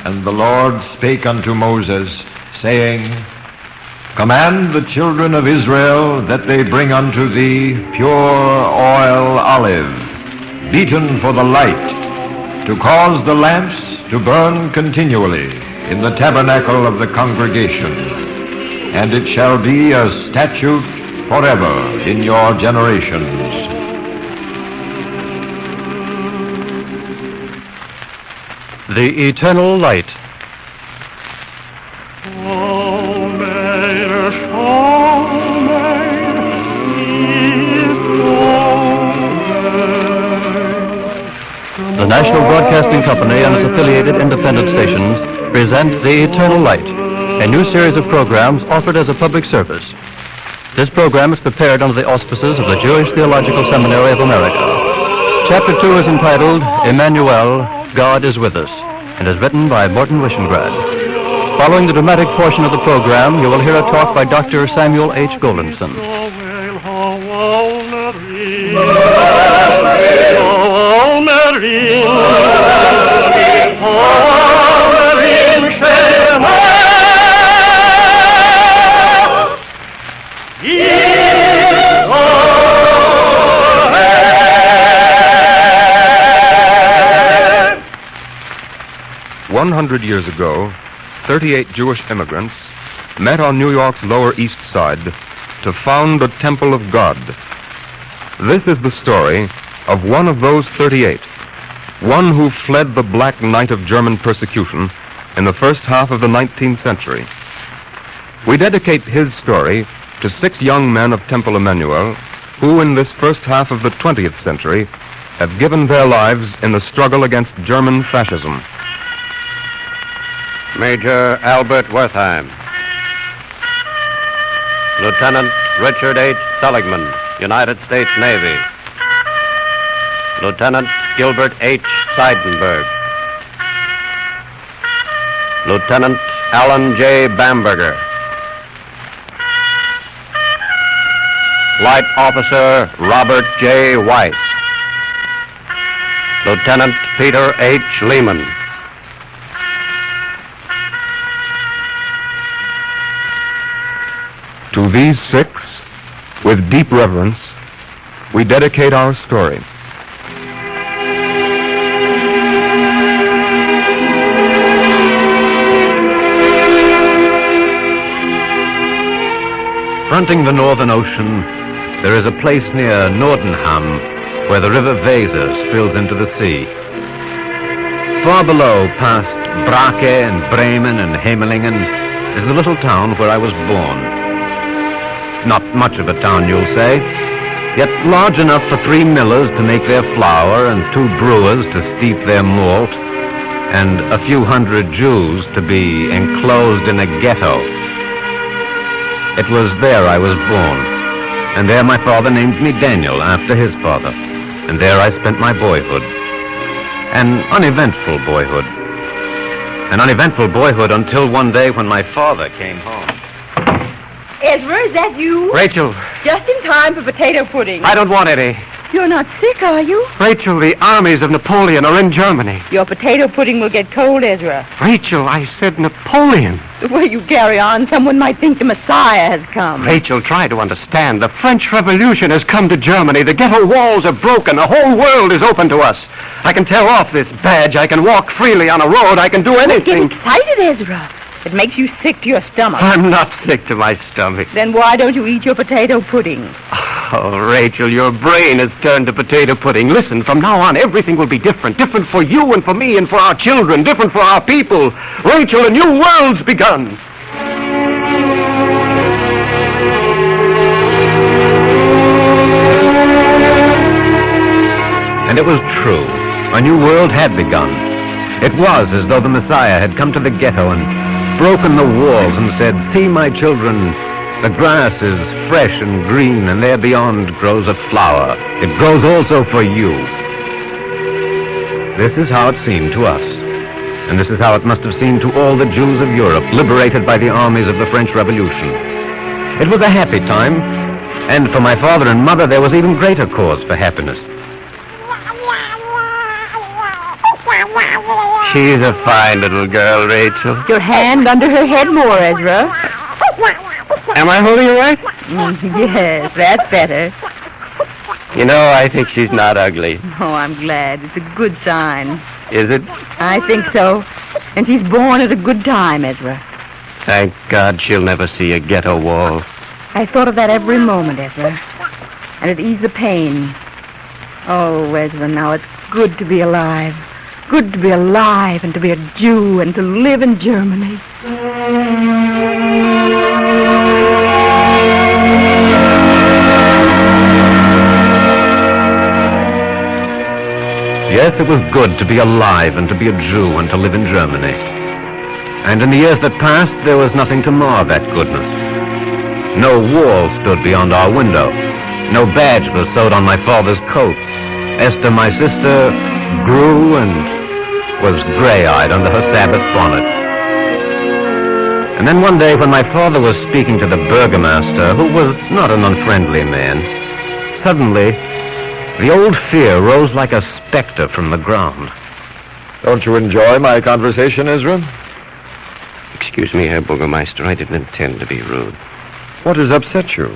And the Lord spake unto Moses, saying, Command the children of Israel that they bring unto thee pure oil olive, beaten for the light, to cause the lamps to burn continually in the tabernacle of the congregation. And it shall be a statute forever in your generations. The Eternal Light. The National Broadcasting Company and its affiliated independent stations present The Eternal Light, a new series of programs offered as a public service. This program is prepared under the auspices of the Jewish Theological Seminary of America. Chapter 2 is entitled, Emmanuel God is with us, and is written by Morton Wishengrad. Following the dramatic portion of the program, you will hear a talk by Dr. Samuel H. Goldenson. "100 years ago, 38 Jewish immigrants met on New York's Lower East Side to found the Temple of God. This is the story of one of those 38, one who fled the Black Night of German persecution in the first half of the 19th century. We dedicate his story to 6 young men of Temple Emmanuel who in this first half of the 20th century have given their lives in the struggle against German fascism. Major Albert Wertheim. Lieutenant Richard H. Seligman, United States Navy. Lieutenant Gilbert H. Seidenberg. Lieutenant Alan J. Bamberger. Flight Officer Robert J. Weiss. Lieutenant Peter H. Lehman. To these 6, with deep reverence, we dedicate our story. Fronting the Northern Ocean, there is a place near Nordenham where the river Weser spills into the sea. Far below, past Brake and Bremen and Hemelingen, is the little town where I was born. Not much of a town, you'll say, yet large enough for 3 millers to make their flour and 2 brewers to steep their malt, and a few hundred Jews to be enclosed in a ghetto. It was there I was born, and there my father named me Daniel after his father, and there I spent my boyhood. An uneventful boyhood. An uneventful boyhood until one day when my father came home. Ezra, is that you? Rachel, Just in time for potato pudding. I don't want any. You're not sick, are you? Rachel, the armies of Napoleon are in Germany. Your potato pudding will get cold, Ezra. Rachel, I said Napoleon. The way you carry on, someone might think the Messiah has come. Rachel, try to understand. The French Revolution has come to Germany. The ghetto walls are broken. The whole world is open to us. I can tear off this badge. I can walk freely on a road. I can do anything. Get excited, Ezra. It makes you sick to your stomach. I'm not sick to my stomach. Then why don't you eat your potato pudding? Oh, Rachel, your brain has turned to potato pudding. Listen, from now on, everything will be different. Different for you and for me and for our children. Different for our people. Rachel, a new world's begun. And it was true. A new world had begun. It was as though the Messiah had come to the ghetto and broken the walls and said, "See, my children, the grass is fresh and green, and there beyond grows a flower. It grows also for you." This is how it seemed to us. And this is how it must have seemed to all the Jews of Europe, liberated by the armies of the French Revolution. It was a happy time, and for my father and mother there was even greater cause for happiness. She's a fine little girl, Rachel. Your hand under her head more, Ezra. Am I holding her right? Yes, that's better. You know, I think she's not ugly. Oh, I'm glad. It's a good sign. Is it? I think so. And she's born at a good time, Ezra. Thank God she'll never see a ghetto wall. I thought of that every moment, Ezra. And it eased the pain. Oh, Ezra, now it's good to be alive. Good to be alive and to be a Jew and to live in Germany. Yes, it was good to be alive and to be a Jew and to live in Germany. And in the years that passed, there was nothing to mar that goodness. No wall stood beyond our window. No badge was sewed on my father's coat. Esther, my sister, grew and was gray-eyed under her Sabbath bonnet. And then one day when my father was speaking to the burgomaster, who was not an unfriendly man, suddenly the old fear rose like a specter from the ground. Don't you enjoy my conversation, Ezra? Excuse me, Herr Burgermeister, I didn't intend to be rude. What has upset you?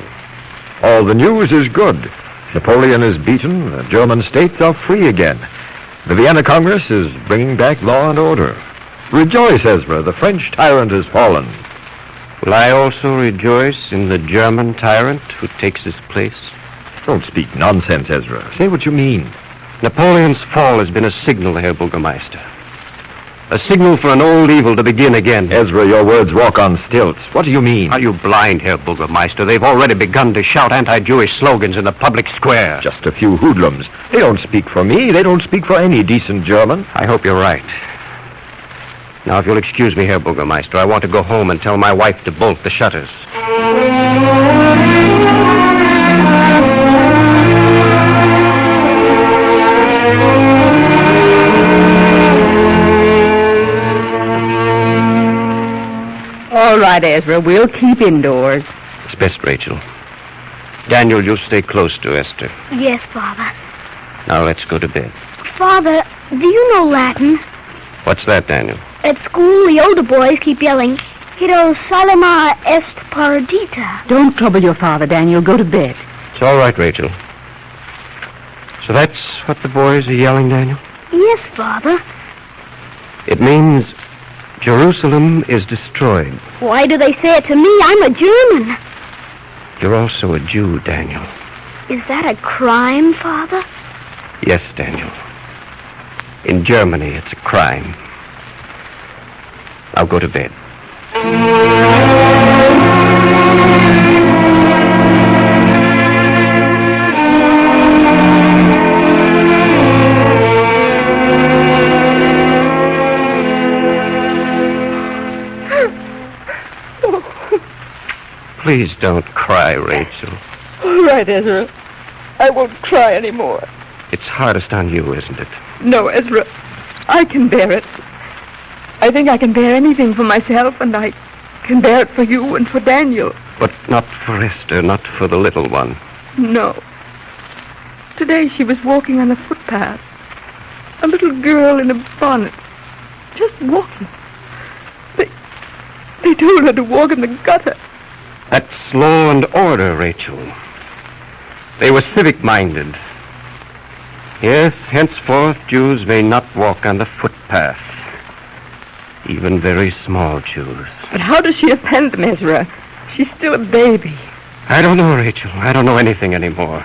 All the news is good. Napoleon is beaten. The German states are free again. The Vienna Congress is bringing back law and order. Rejoice, Ezra. The French tyrant has fallen. Will I also rejoice in the German tyrant who takes his place? Don't speak nonsense, Ezra. Say what you mean. Napoleon's fall has been a signal, Herr Burgermeister. A signal for an old evil to begin again. Ezra, your words walk on stilts. What do you mean? Are you blind, Herr Burgermeister? They've already begun to shout anti-Jewish slogans in the public square. Just a few hoodlums. They don't speak for me. They don't speak for any decent German. I hope you're right. Now, if you'll excuse me, Herr Burgermeister, I want to go home and tell my wife to bolt the shutters. All right, Ezra, we'll keep indoors. It's best, Rachel. Daniel, you'll stay close to Esther. Yes, Father. Now, let's go to bed. Father, do you know Latin? What's that, Daniel? At school, the older boys keep yelling, Hierosolima est paradita. Don't trouble your father, Daniel. Go to bed. It's all right, Rachel. So that's what the boys are yelling, Daniel? Yes, Father. It means Jerusalem is destroyed. Why do they say it to me? I'm a German. You're also a Jew, Daniel. Is that a crime, Father? Yes, Daniel. In Germany, it's a crime. I'll go to bed. Please don't cry, Rachel. All right, Ezra. I won't cry anymore. It's hardest on you, isn't it? No, Ezra. I can bear it. I think I can bear anything for myself, and I can bear it for you and for Daniel. But not for Esther, not for the little one. No. Today she was walking on a footpath. A little girl in a bonnet. Just walking. They told her to walk in the gutter. That's law and order, Rachel. They were civic-minded. Yes, henceforth, Jews may not walk on the footpath. Even very small Jews. But how does she offend them, Ezra? She's still a baby. I don't know, Rachel. I don't know anything anymore.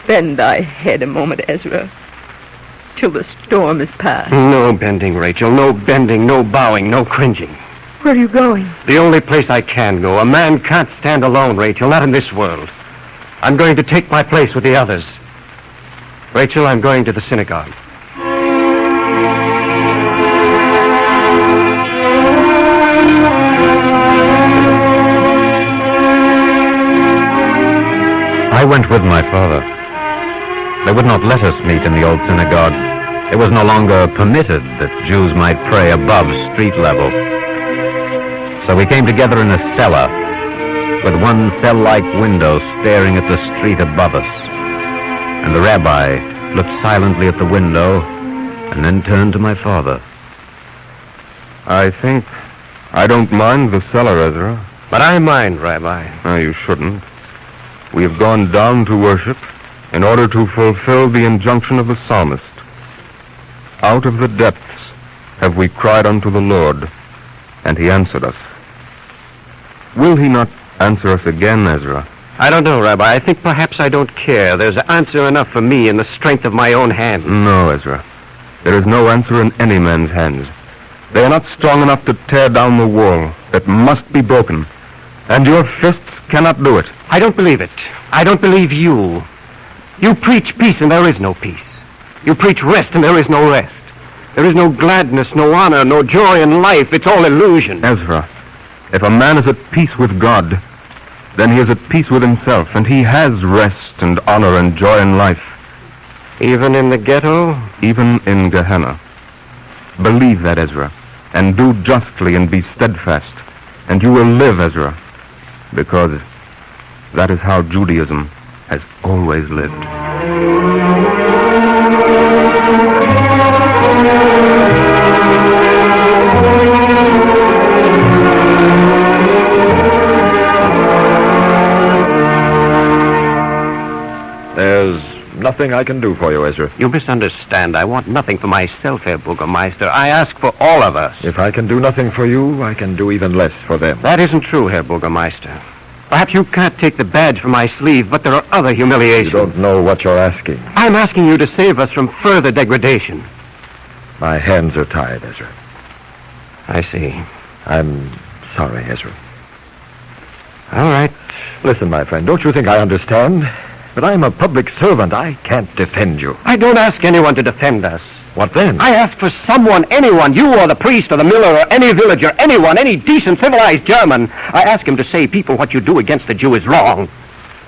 Bend thy head a moment, Ezra, till the storm is past. No bending, Rachel. No bending, no bowing, no cringing. Where are you going? The only place I can go. A man can't stand alone, Rachel, not in this world. I'm going to take my place with the others. Rachel, I'm going to the synagogue. I went with my father. They would not let us meet in the old synagogue. It was no longer permitted that Jews might pray above street level. So we came together in a cellar, with one cell-like window staring at the street above us. And the rabbi looked silently at the window and then turned to my father. I think I don't mind the cellar, Ezra. But I mind, Rabbi. No, you shouldn't. We have gone down to worship in order to fulfill the injunction of the psalmist. Out of the depths have we cried unto the Lord, and he answered us. Will he not answer us again, Ezra? I don't know, Rabbi. I think perhaps I don't care. There's answer enough for me in the strength of my own hand. No, Ezra. There is no answer in any man's hands. They are not strong enough to tear down the wall that must be broken. And your fists cannot do it. I don't believe it. I don't believe you. You preach peace and there is no peace. You preach rest and there is no rest. There is no gladness, no honor, no joy in life. It's all illusion. Ezra, if a man is at peace with God, then he is at peace with himself, and he has rest and honor and joy in life. Even in the ghetto? Even in Gehenna. Believe that, Ezra, and do justly and be steadfast, and you will live, Ezra, because that is how Judaism has always lived. There's nothing I can do for you, Ezra. You misunderstand. I want nothing for myself, Herr Burgermeister. I ask for all of us. If I can do nothing for you, I can do even less for them. That isn't true, Herr Burgermeister. Perhaps you can't take the badge from my sleeve, but there are other humiliations. You don't know what you're asking. I'm asking you to save us from further degradation. My hands are tied, Ezra. I see. I'm sorry, Ezra. All right. Listen, my friend, don't you think I understand? But I'm a public servant. I can't defend you. I don't ask anyone to defend us. What then? I ask for someone, anyone, you or the priest or the miller or any villager, anyone, any decent, civilized German. I ask him to say, people, what you do against the Jew is wrong.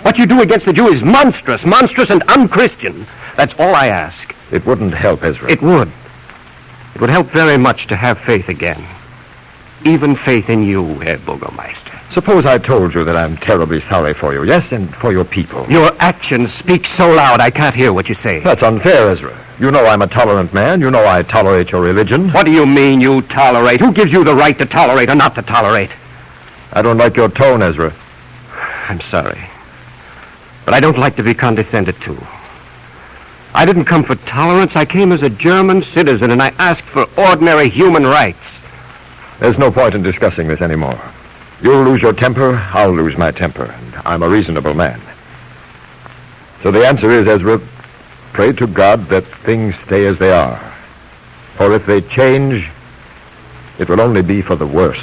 What you do against the Jew is monstrous and unchristian. That's all I ask. It wouldn't help, Ezra. It would. It would help very much to have faith again. Even faith in you, Herr Burgermeister. Suppose I told you that I'm terribly sorry for you, yes, and for your people. Your actions speak so loud I can't hear what you say. That's unfair, Ezra. You know I'm a tolerant man. You know I tolerate your religion. What do you mean you tolerate? Who gives you the right to tolerate or not to tolerate? I don't like your tone, Ezra. I'm sorry. But I don't like to be condescended to. I didn't come for tolerance. I came as a German citizen, and I asked for ordinary human rights. There's no point in discussing this anymore. You'll lose your temper, I'll lose my temper, and I'm a reasonable man. So the answer is, Ezra, pray to God that things stay as they are. For if they change, it will only be for the worse.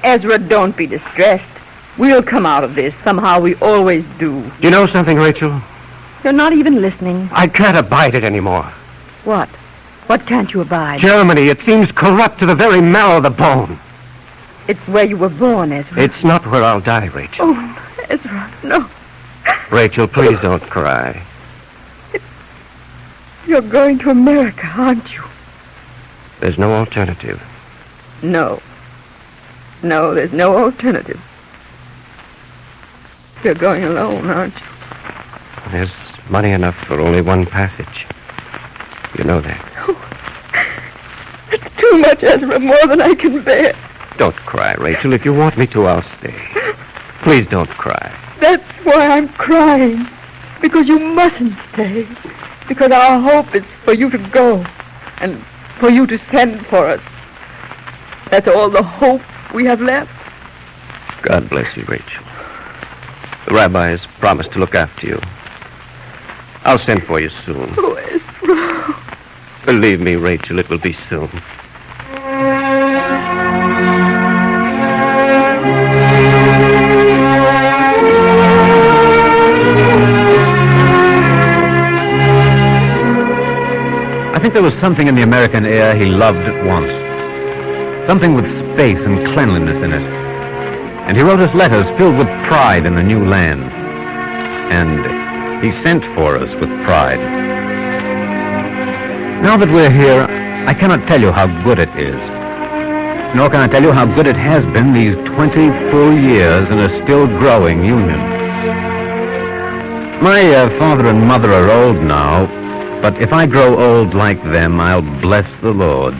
Ezra, don't be distressed. We'll come out of this. Somehow we always do. Do you know something, Rachel? You're not even listening. I can't abide it anymore. What? What can't you abide? Germany, it seems corrupt to the very marrow of the bone. It's where you were born, Ezra. It's not where I'll die, Rachel. Oh, Ezra, no. Rachel, please don't cry. You're going to America, aren't you? There's no alternative. No. No, there's no alternative. You're going alone, aren't you? There's money enough for only one passage. You know that. Oh, it's too much, Ezra, more than I can bear. Don't cry, Rachel. If you want me to, I'll stay. Please don't cry. That's why I'm crying. Because you mustn't stay. Because our hope is for you to go. And for you to send for us. That's all the hope we have left. God bless you, Rachel. The rabbi has promised to look after you. I'll send for you soon. Oh, Ezra. Believe me, Rachel, it will be soon. I think there was something in the American air he loved at once. Something with space and cleanliness in it. And he wrote us letters filled with pride in the new land. And he sent for us with pride. Now that we're here, I cannot tell you how good it is. Nor can I tell you how good it has been these 20 full years in a still growing union. My father and mother are old now, but if I grow old like them, I'll bless the Lord.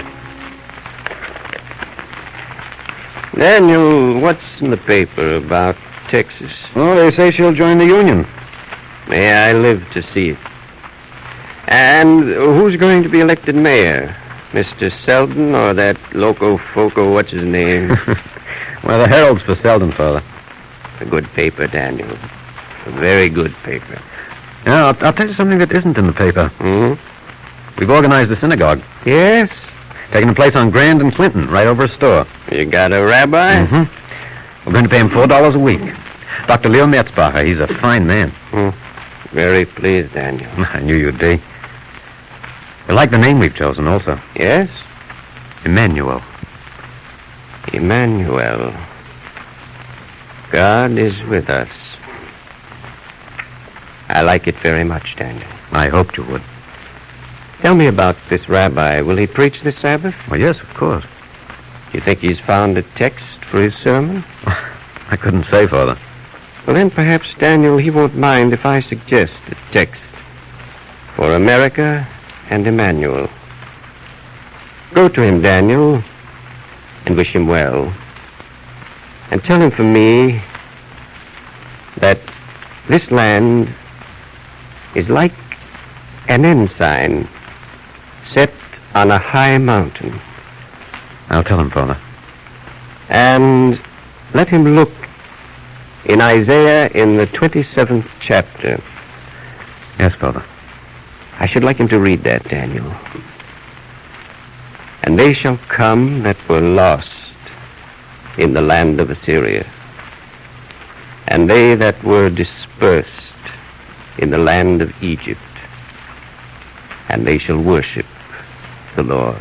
Daniel, what's in the paper about Texas? Oh, they say she'll join the union. May I live to see it. And who's going to be elected mayor? Mr. Selden or that loco foco, what's his name? Well, the Herald's for Selden, Father. A good paper, Daniel. A very good paper. Yeah, I'll tell you something that isn't in the paper. Hmm? We've organized a synagogue. Yes? Taking place on Grand and Clinton, right over a store. You got a rabbi? Mm-hmm. We're going to pay him $4 a week. Dr. Leo Metzbacher, he's a fine man. Very pleased, Daniel. I knew you'd be. I like the name we've chosen also. Yes? Emmanuel. Emmanuel. God is with us. I like it very much, Daniel. I hoped you would. Tell me about this rabbi. Will he preach this Sabbath? Well, yes, of course. You think he's found a text for his sermon? I couldn't say, Father. Well, then perhaps, Daniel, he won't mind if I suggest a text for America and Emmanuel. Go to him, Daniel, and wish him well. And tell him for me that this land is like an ensign set on a high mountain. I'll tell him, Father. And let him look in Isaiah in the 27th chapter. Yes, Father. I should like him to read that, Daniel. And they shall come that were lost in the land of Assyria, and they that were dispersed in the land of Egypt, and they shall worship the Lord.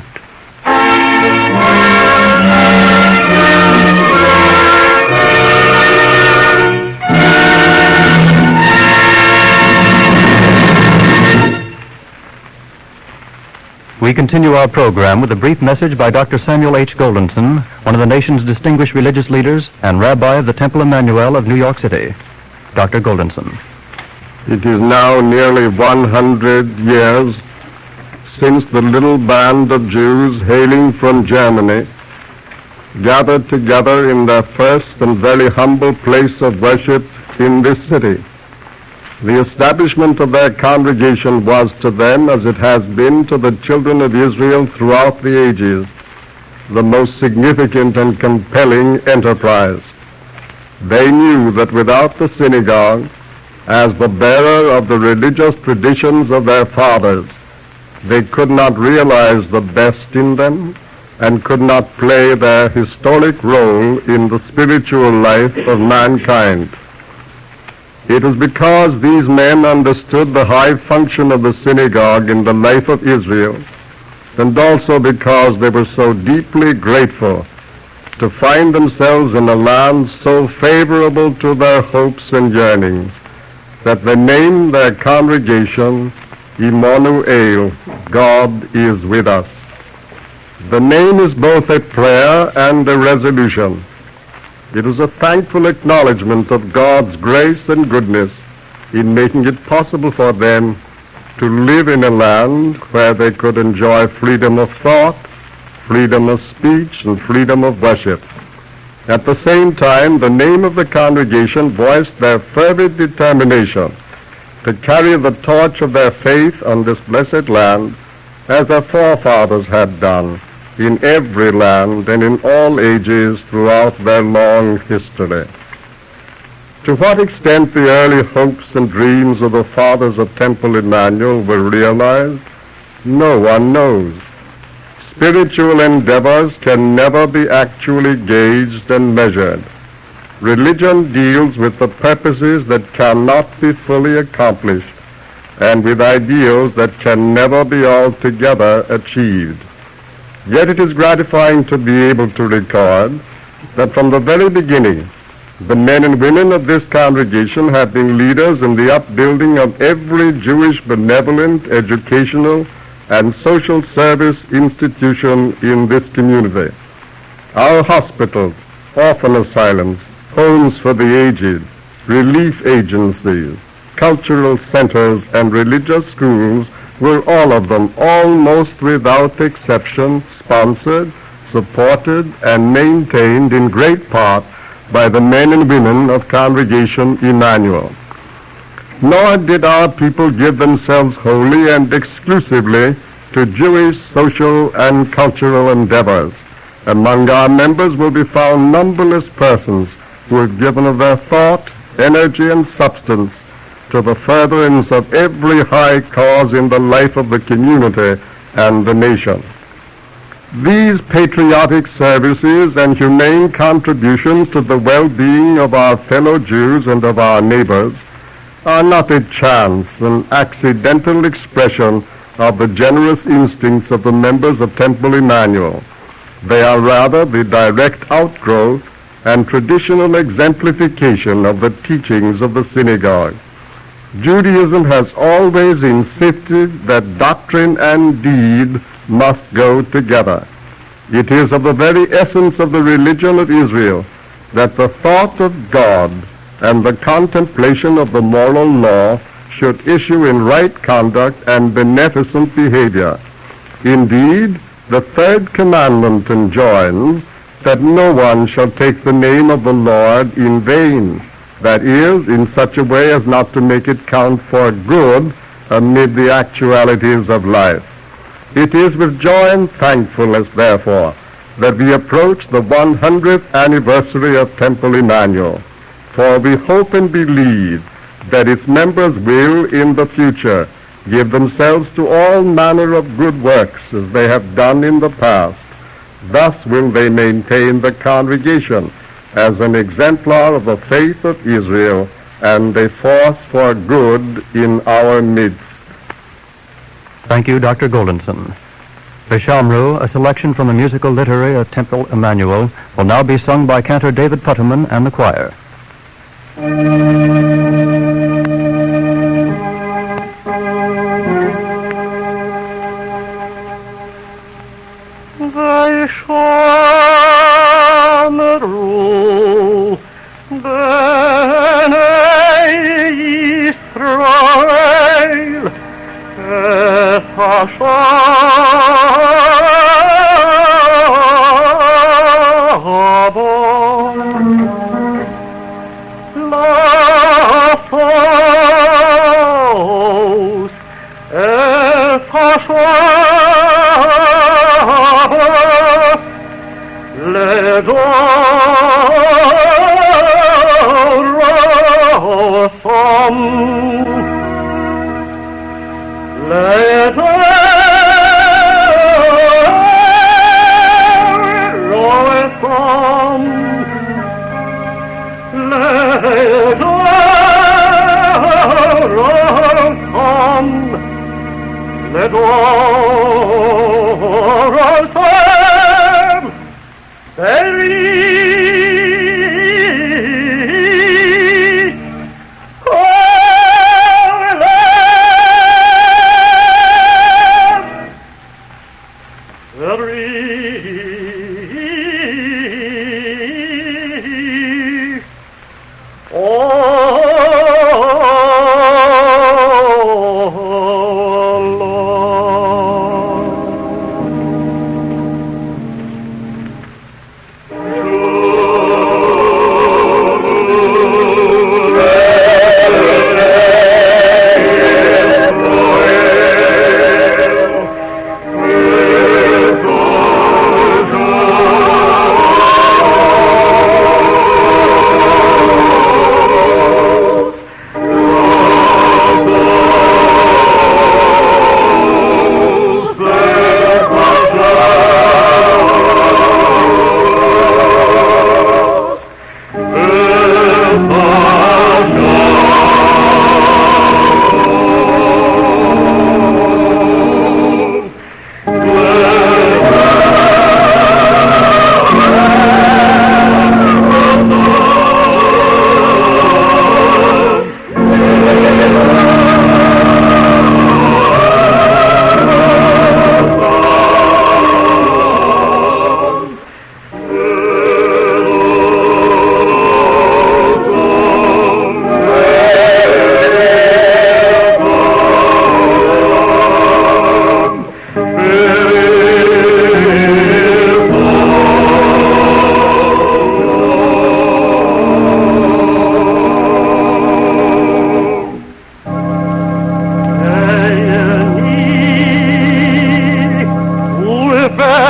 We continue our program with a brief message by Dr. Samuel H. Goldenson, one of the nation's distinguished religious leaders and rabbi of the Temple Emmanuel of New York City. Dr. Goldenson. It is now nearly 100 years since the little band of Jews hailing from Germany gathered together in their first and very humble place of worship in this city. The establishment of their congregation was to them, as it has been to the children of Israel throughout the ages, the most significant and compelling enterprise. They knew that without the synagogue, as the bearer of the religious traditions of their fathers, they could not realize the best in them and could not play their historic role in the spiritual life of mankind. It was because these men understood the high function of the synagogue in the life of Israel, and also because they were so deeply grateful to find themselves in a land so favorable to their hopes and yearnings, that they named their congregation Emmanuel, God is with us. The name is both a prayer and a resolution. It was a thankful acknowledgement of God's grace and goodness in making it possible for them to live in a land where they could enjoy freedom of thought, freedom of speech, and freedom of worship. At the same time, the name of the congregation voiced their fervid determination to carry the torch of their faith on this blessed land as their forefathers had done in every land and in all ages throughout their long history. To what extent the early hopes and dreams of the fathers of Temple Emmanuel were realized, no one knows. Spiritual endeavors can never be actually gauged and measured. Religion deals with the purposes that cannot be fully accomplished and with ideals that can never be altogether achieved. Yet it is gratifying to be able to record that from the very beginning, the men and women of this congregation have been leaders in the upbuilding of every Jewish benevolent, educational, and social service institution in this community. Our hospitals, orphan asylums, homes for the aged, relief agencies, cultural centers, and religious schools were all of them, almost without exception, sponsored, supported, and maintained in great part by the men and women of Congregation Emmanuel. Nor did our people give themselves wholly and exclusively to Jewish social and cultural endeavors. Among our members will be found numberless persons who have given of their thought, energy, and substance to the furtherance of every high cause in the life of the community and the nation. These patriotic services and humane contributions to the well-being of our fellow Jews and of our neighbors are not a chance, an accidental expression of the generous instincts of the members of Temple Emmanuel. They are rather the direct outgrowth and traditional exemplification of the teachings of the synagogue. Judaism has always insisted that doctrine and deed must go together. It is of the very essence of the religion of Israel that the thought of God and the contemplation of the moral law should issue in right conduct and beneficent behavior. Indeed, the third commandment enjoins that no one shall take the name of the Lord in vain, that is, in such a way as not to make it count for good amid the actualities of life. It is with joy and thankfulness, therefore, that we approach the 100th anniversary of Temple Emmanuel, for we hope and believe that its members will, in the future, give themselves to all manner of good works as they have done in the past. Thus will they maintain the congregation as an exemplar of the faith of Israel and a force for good in our midst. Thank you, Dr. Goldenson. Vishamru, a selection from the musical literature of Temple Emmanuel, will now be sung by cantor David Putterman and the choir. Vishamru, Bnei Yisrael, es Lasos, es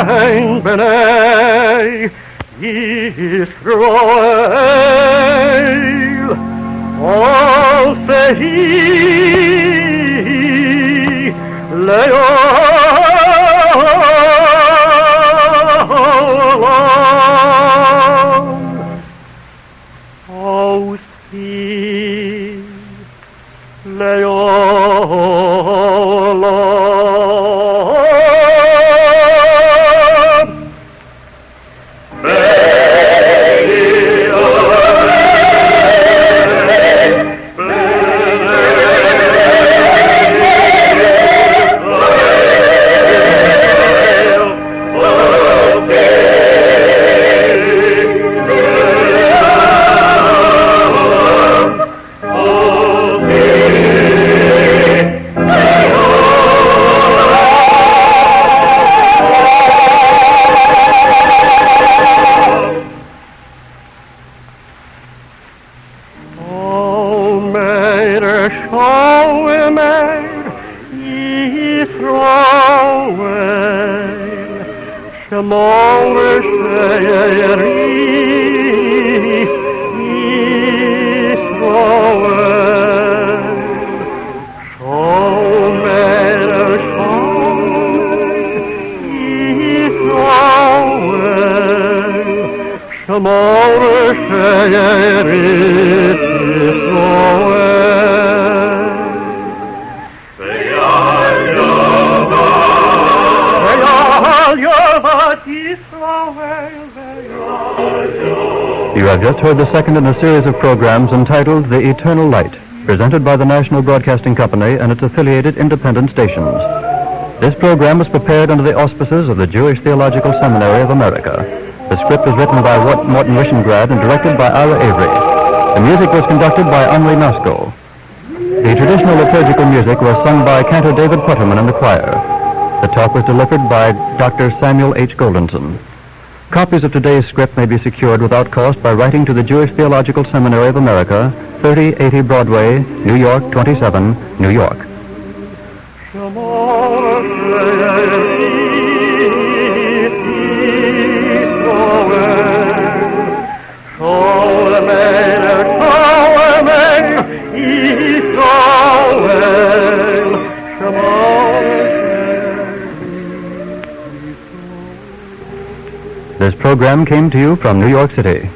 ben b'nei Yisrael, all sehi le'olam. Oh, see, le'olam. You have just heard the second in a series of programs entitled The Eternal Light, presented by the National Broadcasting Company and its affiliated independent stations. This program was prepared under the auspices of the Jewish Theological Seminary of America. The script was written by Morton Wishengrad and directed by Ira Avery. The music was conducted by Henri Masco. The traditional liturgical music was sung by Cantor David Putterman and the choir. The talk was delivered by Dr. Samuel H. Goldenson. Copies of today's script may be secured without cost by writing to the Jewish Theological Seminary of America, 3080 Broadway, New York 27, New York. This program came to you from New York City.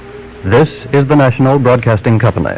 This is the National Broadcasting Company.